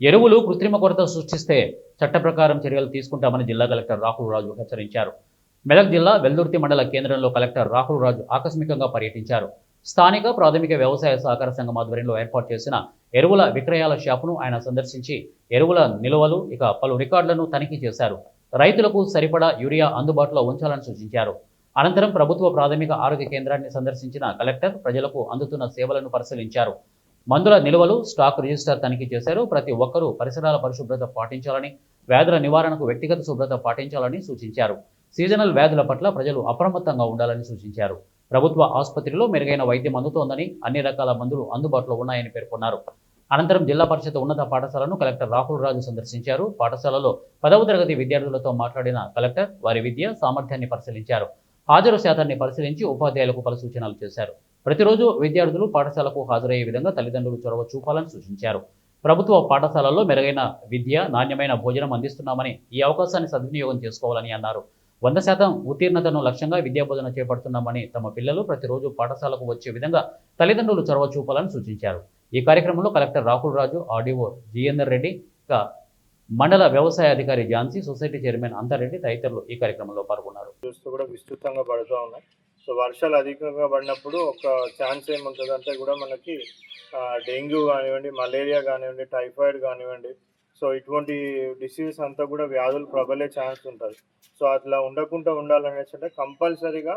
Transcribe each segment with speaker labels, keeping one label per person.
Speaker 1: ఎరువులు కృత్రిమ కొరత సృష్టిస్తే చట్ట ప్రకారం చర్యలు తీసుకుంటామని జిల్లా కలెక్టర్ రాహుల్ రాజు హెచ్చరించారు. మెదక్ జిల్లా వెల్దుర్తి మండల కేంద్రంలో కలెక్టర్ రాహుల్ రాజు ఆకస్మికంగా పర్యటించారు. స్థానిక ప్రాథమిక వ్యవసాయ సహకార సంఘం ఆధ్వర్యంలో ఏర్పాటు చేసిన ఎరువుల విక్రయాల షాపును ఆయన సందర్శించి ఎరువుల నిల్వలు పలు రికార్డులను తనిఖీ చేశారు. రైతులకు సరిపడా యూరియా అందుబాటులో ఉంచాలని సూచించారు. అనంతరం ప్రభుత్వ ప్రాథమిక ఆరోగ్య కేంద్రాన్ని సందర్శించిన కలెక్టర్ ప్రజలకు అందుతున్న సేవలను పరిశీలించారు. మందుల నిల్వలు, స్టాక్ రిజిస్టర్ తనిఖీ చేశారు. ప్రతి ఒక్కరూ పరిసరాల పరిశుభ్రత పాటించాలని, వ్యాధుల నివారణకు వ్యక్తిగత శుభ్రత పాటించాలని సూచించారు. సీజనల్ వ్యాధుల పట్ల ప్రజలు అప్రమత్తంగా ఉండాలని సూచించారు. ప్రభుత్వ ఆసుపత్రిలో మెరుగైన వైద్యం అందుతోందని, అన్ని రకాల మందులు అందుబాటులో ఉన్నాయని పేర్కొన్నారు. అనంతరం జిల్లా పరిషత్ ఉన్నత పాఠశాలను కలెక్టర్ రాహుల్ రాజు సందర్శించారు. పాఠశాలలో 10వ తరగతి విద్యార్థులతో మాట్లాడిన కలెక్టర్ వారి విద్య సామర్థ్యాన్ని పరిశీలించారు. హాజరు శాతాన్ని పరిశీలించి ఉపాధ్యాయులకు పలు సూచనలు చేశారు. ప్రతిరోజు విద్యార్థులు పాఠశాలకు హాజరయ్యే విధంగా తల్లిదండ్రులు చొరవ చూపాలని సూచించారు. ప్రభుత్వ పాఠశాలల్లో మెరుగైన విద్య, నాణ్యమైన భోజనం అందిస్తున్నామని, ఈ అవకాశాన్ని సద్వినియోగం చేసుకోవాలని అన్నారు. 100% ఉత్తీర్ణతను లక్ష్యంగా విద్యాబోధన చేపడుతున్నామని, తమ పిల్లలు ప్రతిరోజు పాఠశాలకు వచ్చే విధంగా తల్లిదండ్రులు చొరవ చూపాలని సూచించారు. ఈ కార్యక్రమంలో కలెక్టర్ రాహుల్ రాజు, ఆర్డీఓ జిఎందర్ రెడ్డి, మండల వ్యవసాయ అధికారి ఝాన్సీ, సొసైటీ చైర్మన్ అంతారెడ్డి తదితరులు ఈ కార్యక్రమంలో పాల్గొన్నారు.
Speaker 2: చూస్తూ కూడా విస్తృతంగా పడుతూ ఉన్నాయి. సో వర్షాలు అధికంగా పడినప్పుడు ఒక ఛాన్స్ ఏముంటుందంటే కూడా మనకి డెంగ్యూ కానివ్వండి, మలేరియా కానివ్వండి, టైఫాయిడ్ కానివ్వండి, సో ఇటువంటి డిసీజెస్ అంతా కూడా వ్యాధులు ప్రబలే ఛాన్స్ ఉంటుంది. సో అట్లా ఉండకుండా ఉండాలనేసి అంటే కంపల్సరీగా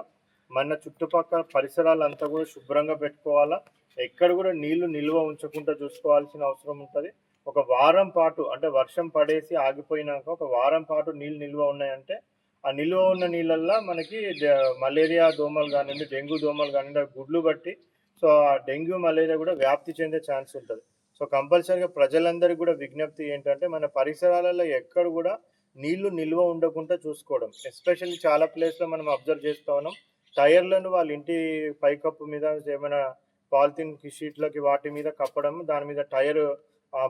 Speaker 2: మన చుట్టుపక్కల పరిసరాలంతా కూడా శుభ్రంగా పెట్టుకోవాలా. ఎక్కడ కూడా నీళ్లు నిల్వ ఉంచకుండా చూసుకోవాల్సిన అవసరం ఉంటుంది. ఒక వారం పాటు అంటే వర్షం పడేసి ఆగిపోయినాక ఒక వారం పాటు నీళ్ళు నిల్వ ఉన్నాయంటే ఆ నిల్వ ఉన్న నీళ్ళల్లో మనకి మలేరియా దోమలు కానివ్వండి, డెంగ్యూ దోమలు కానివ్వండి, గుడ్లు బట్టి సో ఆ డెంగ్యూ మలేరియా కూడా వ్యాప్తి చెందే ఛాన్స్ ఉంటుంది. సో కంపల్సరీగా ప్రజలందరికీ కూడా విజ్ఞప్తి ఏంటంటే మన పరిసరాలలో ఎక్కడ కూడా నీళ్లు నిల్వ ఉండకుండా చూసుకోవడం. ఎస్పెషల్లీ చాలా ప్లేస్లో మనం అబ్జర్వ్ చేస్తూ ఉన్నాం, టైర్లను వాళ్ళ ఇంటి పైకప్పు మీద ఏమైనా పాలిథిన్ షీట్లకి వాటి మీద కప్పడం, దాని మీద టైర్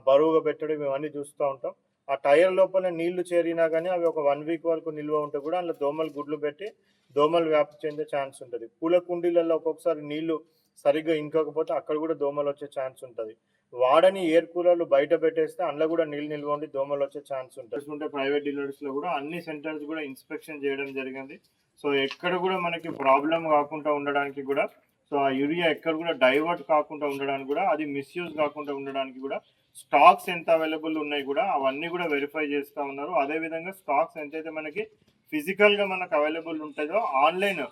Speaker 2: బరువుగా పెట్టడం, ఇవన్నీ చూస్తూ ఉంటాం. ఆ టైర్ లోపల నీళ్లు చేరినా కానీ అవి ఒక 1 వీక్ వరకు నిల్వ ఉంటే కూడా అందులో దోమలు గుడ్లు పెట్టి దోమలు వ్యాప్తి చెందే ఛాన్స్ ఉంటుంది. పూల కుండీలలో ఒక్కొక్కసారి నీళ్లు సరిగ్గా ఇంకకపోతే అక్కడ కూడా దోమలు వచ్చే ఛాన్స్ ఉంటుంది. వాడని ఎయిర్ కూలర్లు బయట పెట్టేస్తే అందులో కూడా నీళ్ళు నిల్వ ఉండి దోమలు వచ్చే ఛాన్స్ ఉంటుంది. ప్రైవేట్ డీలర్స్లో కూడా అన్ని సెంటర్స్ కూడా ఇన్స్పెక్షన్ చేయడం జరిగింది. సో ఎక్కడ కూడా మనకి ప్రాబ్లం కాకుండా ఉండడానికి కూడా, సో ఆ యూరియా ఎక్కడ కూడా డైవర్ట్ కాకుండా ఉండడానికి కూడా, అది మిస్యూజ్ కాకుండా ఉండడానికి కూడా స్టాక్స్ ఎంత అవైలబుల్ ఉన్నాయి కూడా అవన్నీ కూడా వెరిఫై చేస్తూ ఉన్నారు. అదేవిధంగా స్టాక్స్ ఎంతైతే మనకి ఫిజికల్గా మనకు అవైలబుల్ ఉంటుందో ఆన్లైన్,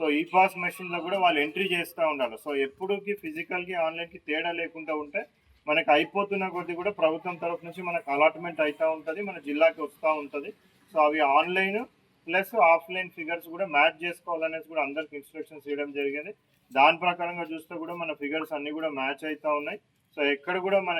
Speaker 2: సో ఈ పాస్ మెషిన్లో కూడా వాళ్ళు ఎంట్రీ చేస్తూ ఉండాలి. సో ఎప్పుడుకి ఫిజికల్కి ఆన్లైన్కి తేడా లేకుండా ఉంటే మనకి అయిపోతున్న కొద్దీ కూడా ప్రభుత్వం తరఫు నుంచి మనకు అలాట్మెంట్ అవుతూ ఉంటుంది, మన జిల్లాకి వస్తూ ఉంటుంది. సో అవి ఆన్లైన్ ప్లస్ ఆఫ్లైన్ ఫిగర్స్ కూడా మ్యాచ్ చేసుకోవాలనేసి కూడా అందరికి ఇన్స్ట్రక్షన్స్ ఇవ్వడం జరిగింది. దాని ప్రకారంగా చూస్తే కూడా మన ఫిగర్స్ అన్నీ కూడా మ్యాచ్ అవుతూ ఉన్నాయి. సో ఎక్కడ కూడా మన